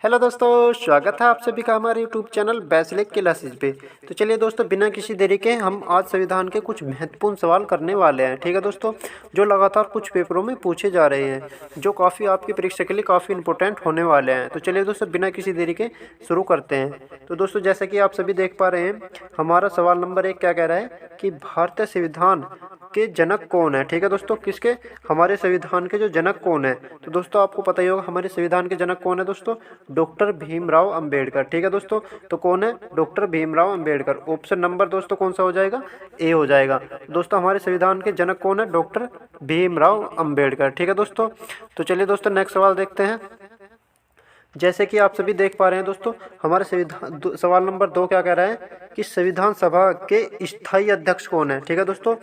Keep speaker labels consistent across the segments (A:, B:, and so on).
A: Hello दोस्तों, स्वागत है आप सभी का हमारे यूट्यूब चैनल बेसिक क्लासेस पे। तो चलिए दोस्तों, बिना किसी देरी के हम आज संविधान के कुछ महत्वपूर्ण सवाल करने वाले हैं। ठीक है दोस्तों, जो लगातार कुछ पेपरों में पूछे जा रहे हैं, जो काफ़ी आपकी परीक्षा के लिए काफ़ी इंपॉर्टेंट होने वाले हैं। तो चलिए दोस्तों, बिना किसी देरी के शुरू करते हैं। तो दोस्तों, जैसा कि आप सभी देख पा रहे हैं, हमारा सवाल नंबर 1 क्या कह रहा है कि भारतीय संविधान के जनक कौन है। ठीक है दोस्तों, किसके, हमारे संविधान के जो जनक कौन है। तो दोस्तों, आपको पता ही होगा हमारे संविधान के जनक कौन है दोस्तों, डॉक्टर भीमराव अंबेडकर। ठीक है दोस्तों, तो कौन है, doctor Bhimrao Ambedkar. Option number दोस्तों कौन सा हो जाएगा, ए हो जाएगा। दोस्तों, हमारे संविधान के जनक कौन है, डॉक्टर भीमराव अंबेडकर। ठीक है दोस्तों, तो चलिए दोस्तों नेक्स्ट सवाल देखते हैं। जैसे कि आप सभी देख पा रहे हैं दोस्तों, हमारे संविधान सवाल नंबर 2 क्या कह रहा है कि संविधान सभा के स्थायी अध्यक्ष कौन है। ठीक है दोस्तों,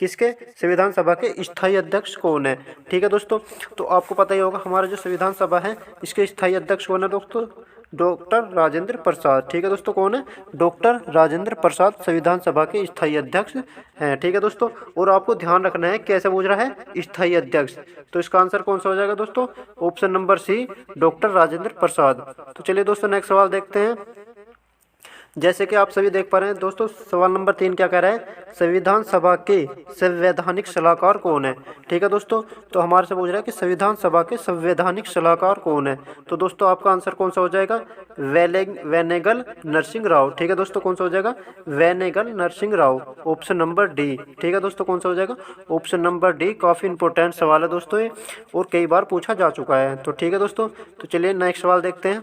A: किसके, संविधान सभा के स्थायी अध्यक्ष कौन है। ठीक है दोस्तों, तो आपको पता ही होगा हमारा जो संविधान सभा है इसके स्थायी अध्यक्ष कौन है दोस्तों, डॉक्टर राजेंद्र प्रसाद। ठीक है दोस्तों, कौन है, डॉक्टर राजेंद्र प्रसाद संविधान सभा के स्थायी अध्यक्ष हैं। ठीक है दोस्तों, और आपको ध्यान रखना है कैसे पूछ रहा है, स्थायी अध्यक्ष। तो इसका आंसर कौन सा हो जाएगा दोस्तों, option number C, doctor Rajendra Prasad. तो चलिए दोस्तों नेक्स्ट सवाल देखते हैं। जैसे कि आप सभी देख पा रहे हैं दोस्तों, सवाल नंबर 3 क्या कह रहा है, संविधान सभा के संवैधानिक सलाहकार कौन है। ठीक है दोस्तों, तो हमारे से पूछ रहा है कि संविधान सभा के संवैधानिक सलाहकार कौन है। तो दोस्तों आपका आंसर कौन सा हो जाएगा, वेनेगल नरसिंह राव। ठीक है दोस्तों, कौन सा हो जाएगा, वेनेगल Narasimha Rao, option number D. ठीक है दोस्तों, कौन सा हो जाएगा, ऑप्शन नंबर डी। काफ़ी इंपॉर्टेंट सवाल है दोस्तों ये, और कई बार पूछा जा चुका है। तो ठीक है दोस्तों, तो चलिए नेक्स्ट सवाल देखते हैं।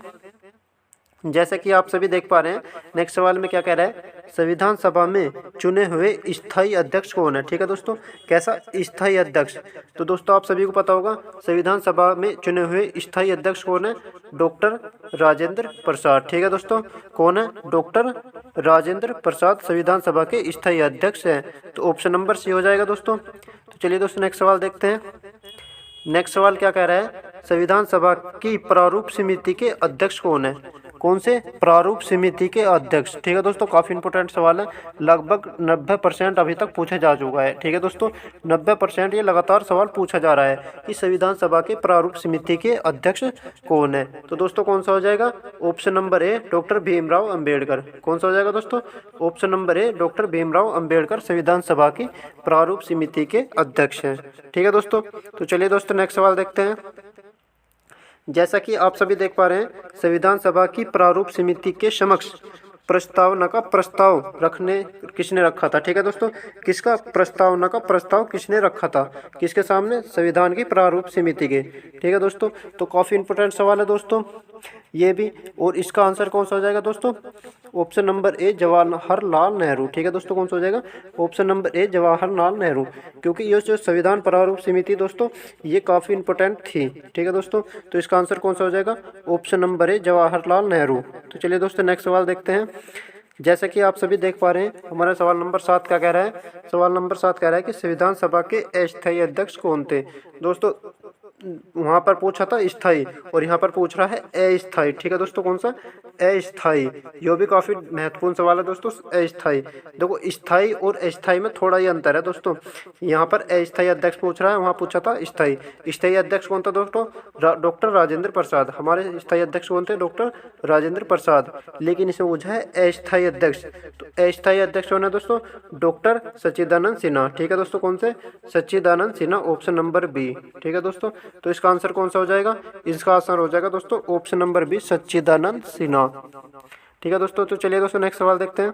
A: जैसा कि आप सभी देख पा रहे हैं, नेक्स्ट सवाल में क्या कह रहा है, संविधान सभा में चुने हुए स्थायी अध्यक्ष कौन है। ठीक है दोस्तों, कैसा स्थायी अध्यक्ष। तो दोस्तों आप सभी को पता होगा संविधान सभा में चुने हुए स्थायी अध्यक्ष कौन है, डॉक्टर राजेंद्र प्रसाद। ठीक है दोस्तों, कौन है, डॉक्टर राजेंद्र प्रसाद संविधान सभा के स्थायी अध्यक्ष हैं। तो ऑप्शन नंबर सी हो जाएगा दोस्तों। तो चलिए दोस्तों नेक्स्ट सवाल देखते हैं। नेक्स्ट सवाल क्या कह रहा है, संविधान सभा की प्रारूप समिति के अध्यक्ष कौन है। कौन से, प्रारूप समिति के अध्यक्ष। ठीक है दोस्तों, काफ़ी इंपॉर्टेंट सवाल है, लगभग 90% अभी तक पूछा जा चुका है। ठीक है दोस्तों, 90% ये लगातार सवाल पूछा जा रहा है कि संविधान सभा के प्रारूप समिति के अध्यक्ष कौन है। तो दोस्तों कौन सा हो जाएगा, option number A, doctor Bhimrao Ambedkar. कौन सा हो जाएगा दोस्तों, option number A, doctor Bhimrao Ambedkar संविधान सभा की प्रारूप समिति के अध्यक्ष हैं। ठीक है दोस्तों, तो चलिए दोस्तों नेक्स्ट सवाल देखते हैं। जैसा कि आप सभी देख पा रहे हैं, संविधान सभा की प्रारूप समिति के समक्ष प्रस्तावना का प्रस्ताव रखने किसने रखा था। ठीक है दोस्तों, किसका, प्रस्तावना का प्रस्ताव किसने रखा था, किसके सामने, संविधान की प्रारूप समिति के। ठीक है दोस्तों, तो काफ़ी इंपॉर्टेंट सवाल है दोस्तों ये भी, और इसका आंसर कौन सा हो जाएगा दोस्तों, option number A, Jawaharlal Nehru. ठीक है दोस्तों, कौन सा हो जाएगा, option number A, Jawaharlal Nehru. क्योंकि ये जो संविधान प्रारूप समिति दोस्तों ये काफ़ी इंपॉर्टेंट थी। ठीक है दोस्तों, तो इसका आंसर कौन सा हो जाएगा, option number A, Jawaharlal Nehru. तो चलिए दोस्तों नेक्स्ट सवाल देखते हैं। जैसा कि आप सभी देख पा रहे हैं, हमारा सवाल नंबर 7 क्या कह रहा है, सवाल नंबर 7 कह रहा है कि संविधान सभा के अस्थायी अध्यक्ष कौन थे। दोस्तों वहाँ पर पूछा था स्थायी, और यहाँ पर पूछ रहा है अस्थायी। ठीक है दोस्तों, कौन सा, अस्थायी। यह भी काफ़ी महत्वपूर्ण सवाल है दोस्तों, अस्थायी। देखो स्थायी और अस्थायी में थोड़ा ही अंतर है दोस्तों, यहाँ पर अस्थायी अध्यक्ष पूछ रहा है, वहाँ पूछा था स्थायी। स्थायी अध्यक्ष कौन था दोस्तों, डॉक्टर राजेंद्र प्रसाद। हमारे स्थायी अध्यक्ष कौन थे, डॉक्टर राजेंद्र प्रसाद। लेकिन इसमें पूछा है अस्थायी अध्यक्ष, तो अस्थायी अध्यक्ष कौन है दोस्तों, डॉक्टर सच्चिदानंद सिन्हा। ठीक है दोस्तों, कौन से, सच्चिदानंद सिन्हा, ऑप्शन नंबर बी। ठीक है दोस्तों, तो इसका आंसर कौन सा हो जाएगा, इसका आंसर हो जाएगा दोस्तों ऑप्शन नंबर बी, सच्चिदानंद सिन्हा। ठीक है दोस्तों, तो चलिए दोस्तों नेक्स्ट सवाल देखते हैं।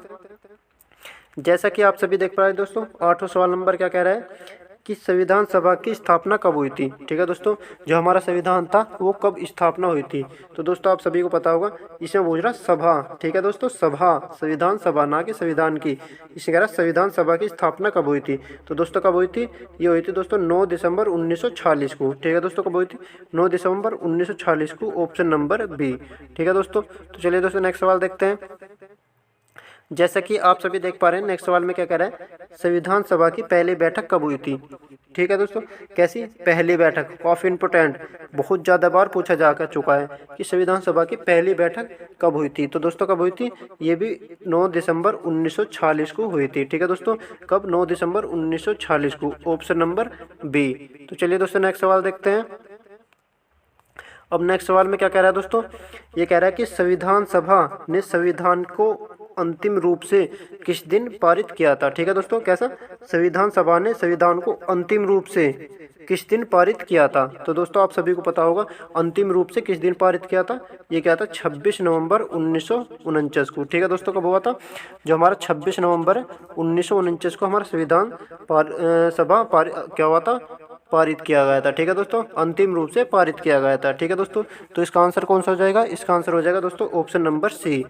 A: जैसा कि आप सभी देख पा रहे हैं दोस्तों, 8वां सवाल नंबर क्या कह रहा है कि संविधान सभा की स्थापना कब हुई थी। ठीक है दोस्तों, जो हमारा संविधान था वो कब स्थापना हुई थी। तो दोस्तों आप सभी को पता होगा, इसमें पूछ रहा सभा। ठीक है दोस्तों, सभा, संविधान सभा, ना कि संविधान की। इसे कह रहा संविधान सभा की स्थापना कब हुई थी। तो दोस्तों कब हुई थी, ये हुई थी दोस्तों 9 दिसंबर 1946 को। ठीक है दोस्तों, कब हुई थी, 9 दिसंबर 1946 को, ऑप्शन नंबर बी। ठीक है दोस्तों, तो चलिए दोस्तों नेक्स्ट सवाल देखते हैं। जैसा कि आप सभी देख पा रहे हैं, नेक्स्ट सवाल में क्या कह रहा है, संविधान सभा की पहली बैठक कब हुई थी। ठीक है दोस्तों, कैसी पहली बैठक, काफ़ी इंपॉर्टेंट, बहुत ज़्यादा बार पूछा जा चुका है कि संविधान सभा की पहली बैठक कब हुई थी। तो दोस्तों कब हुई थी, ये भी 9 दिसंबर 1946 को हुई थी। ठीक है दोस्तों, कब, 9 दिसंबर 1946 को, ऑप्शन नंबर बी। तो चलिए दोस्तों नेक्स्ट सवाल देखते हैं। अब नेक्स्ट सवाल में क्या कह रहा है दोस्तों, ये कह रहा है कि संविधान सभा ने संविधान को अंतिम रूप से किस दिन पारित किया था। ठीक है दोस्तों, कैसा, संविधान सभा ने संविधान को अंतिम रूप से किस दिन पारित किया था। तो दोस्तों आप सभी को पता होगा अंतिम रूप से किस दिन पारित किया था, ये क्या था, 26 नवंबर 1949 को। ठीक है दोस्तों, कब हुआ था, जो हमारा 26 नवंबर 1949 को हमारा संविधान सभा क्या हुआ था, पारित किया गया था। ठीक है दोस्तों, अंतिम रूप से पारित किया गया था। ठीक है दोस्तों, तो इसका आंसर कौन सा हो जाएगा, इसका आंसर हो जाएगा दोस्तों ऑप्शन नंबर सी।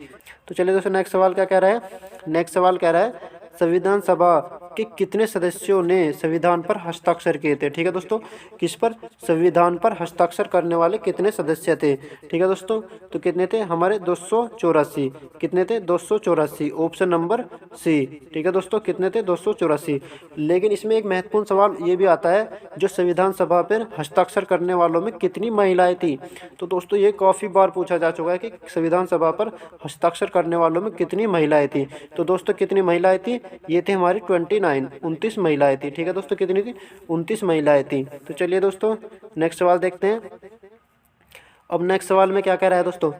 A: तो चलिए दोस्तों नेक्स्ट सवाल क्या कह रहा है, नेक्स्ट सवाल कह रहा है संविधान सभा के कितने सदस्यों ने संविधान पर हस्ताक्षर किए थे। ठीक है दोस्तों, किस पर, संविधान पर हस्ताक्षर करने वाले कितने सदस्य थे। ठीक है दोस्तों, तो कितने थे, हमारे 284, कितने थे, 284, ऑप्शन नंबर सी। ठीक है दोस्तों, कितने थे, 284। लेकिन इसमें एक महत्वपूर्ण सवाल ये भी आता है, जो संविधान सभा पर हस्ताक्षर करने वालों में कितनी महिलाएं थी। तो दोस्तों ये काफ़ी बार पूछा जा चुका है कि संविधान सभा पर हस्ताक्षर करने वालों में कितनी महिलाएं थी। तो दोस्तों कितनी महिलाएं थी, ये थे हमारी 29 महिलाएं थी। ठीक है दोस्तों, कितनी थी, 29 महिलाएं थी। तो चलिए दोस्तों नेक्स्ट सवाल देखते हैं। अब नेक्स्ट सवाल में क्या कह रहा है दोस्तों,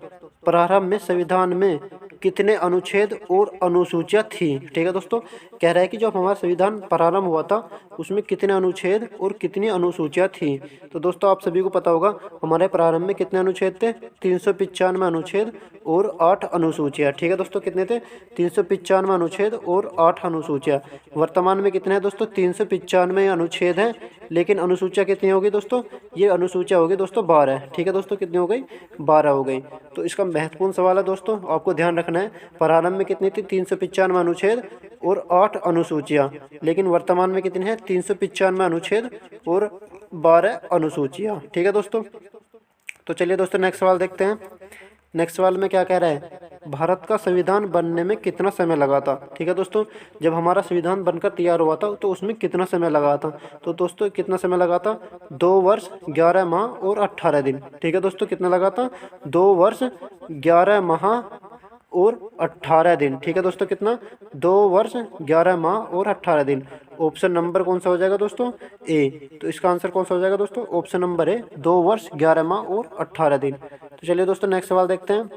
A: प्रारंभ में संविधान में कितने अनुच्छेद और अनुसूचियां थी। ठीक है दोस्तों, कह रहा है कि जब हमारा संविधान प्रारंभ हुआ था उसमें कितने अनुच्छेद और कितनी अनुसूचियां थी। तो दोस्तों आप सभी को पता होगा हमारे प्रारंभ में कितने अनुच्छेद थे, 395 अनुच्छेद और 8 अनुसूचियां। ठीक है दोस्तों, कितने थे, 395 अनुच्छेद और 8 अनुसूचियां। वर्तमान में कितने हैं दोस्तों, 395 अनुच्छेद हैं, लेकिन अनुसूचियां कितनी होगी दोस्तों, ये अनुसूचियां होगी दोस्तों 12। ठीक है दोस्तों, कितनी हो गई, 12 हो गई। तो इसका महत्वपूर्ण सवाल है दोस्तों, आपको ध्यान रखना है, प्रारंभ में कितनी थी, 395 अनुच्छेद और 8 अनुसूचियां, लेकिन वर्तमान में कितनी है, 395 अनुच्छेद और 12 अनुसूचियां। ठीक है दोस्तों, तो चलिए दोस्तों नेक्स्ट सवाल देखते हैं। नेक्स्ट सवाल में क्या कह रहा है, भारत का संविधान बनने में कितना समय लगा था। ठीक है दोस्तों, जब हमारा संविधान बनकर तैयार हुआ था तो उसमें कितना समय लगा था। तो दोस्तों कितना समय लगा था, 2 वर्ष 11 माह और 18 दिन। ठीक है दोस्तों, कितना लगा था, 2 वर्ष 11 माह और 18 दिन। ठीक है दोस्तों, कितना, 2 वर्ष 11 माह और 18 दिन। ऑप्शन नंबर कौन सा हो जाएगा दोस्तों, ए। तो इसका आंसर कौन सा हो जाएगा दोस्तों, ऑप्शन नंबर ए, 2 वर्ष 11 माह और 18 दिन। तो चलिए दोस्तों नेक्स्ट सवाल देखते हैं।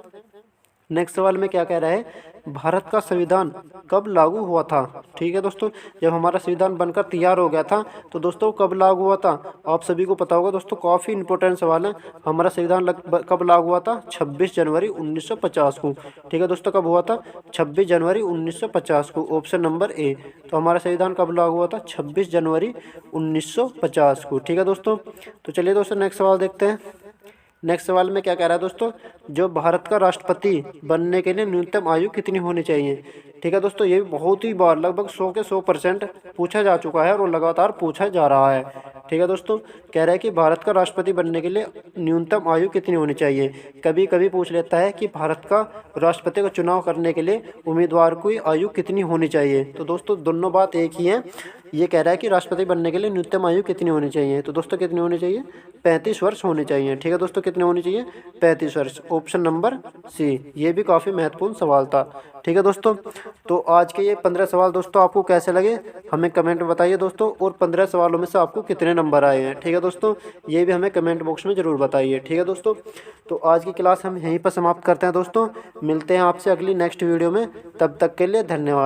A: नेक्स्ट सवाल में क्या कह रहा है, भारत का संविधान कब लागू हुआ था। ठीक है दोस्तों, जब हमारा संविधान बनकर तैयार हो गया था तो दोस्तों कब लागू हुआ था, आप सभी को पता होगा दोस्तों, काफ़ी इंपॉर्टेंट सवाल है। हमारा संविधान कब लागू हुआ था, 26 जनवरी 1950 को। ठीक है दोस्तों, कब हुआ था, 26 जनवरी 1950 को, ऑप्शन नंबर ए। तो हमारा संविधान कब लागू हुआ था, 26 जनवरी 1950 को। ठीक है दोस्तों, तो चलिए दोस्तों नेक्स्ट सवाल देखते हैं। नेक्स्ट सवाल में क्या कह रहा है दोस्तों, जो भारत का राष्ट्रपति बनने के लिए न्यूनतम आयु कितनी होनी चाहिए। ठीक है दोस्तों, ये भी बहुत ही बार लगभग 100 के 100% पूछा जा चुका है और लगातार पूछा जा रहा है। ठीक है दोस्तों, कह रहा है कि भारत का राष्ट्रपति बनने के लिए न्यूनतम आयु कितनी होनी चाहिए। कभी कभी पूछ लेता है कि भारत का राष्ट्रपति का चुनाव करने के लिए उम्मीदवार की आयु कितनी होनी चाहिए। तो दोस्तों दोनों बात एक ही है, ये कह रहा है कि राष्ट्रपति बनने के लिए न्यूनतम आयु कितनी होनी चाहिए। तो दोस्तों कितनी होनी चाहिए, 35 वर्ष होनी चाहिए। ठीक है दोस्तों, कितनी होनी चाहिए, 35 वर्ष, ऑप्शन नंबर सी। ये भी काफ़ी महत्वपूर्ण सवाल था। ठीक है दोस्तों, तो आज के ये 15 सवाल दोस्तों आपको कैसे लगे हमें कमेंट में बताइए दोस्तों, और 15 सवालों में से आपको कितने नंबर आए हैं। ठीक है दोस्तों, ये भी हमें कमेंट बॉक्स में ज़रूर बताइए। ठीक है दोस्तों, तो आज की क्लास हम यहीं पर समाप्त करते हैं दोस्तों, मिलते हैं आपसे अगली नेक्स्ट वीडियो में, तब तक के लिए धन्यवाद।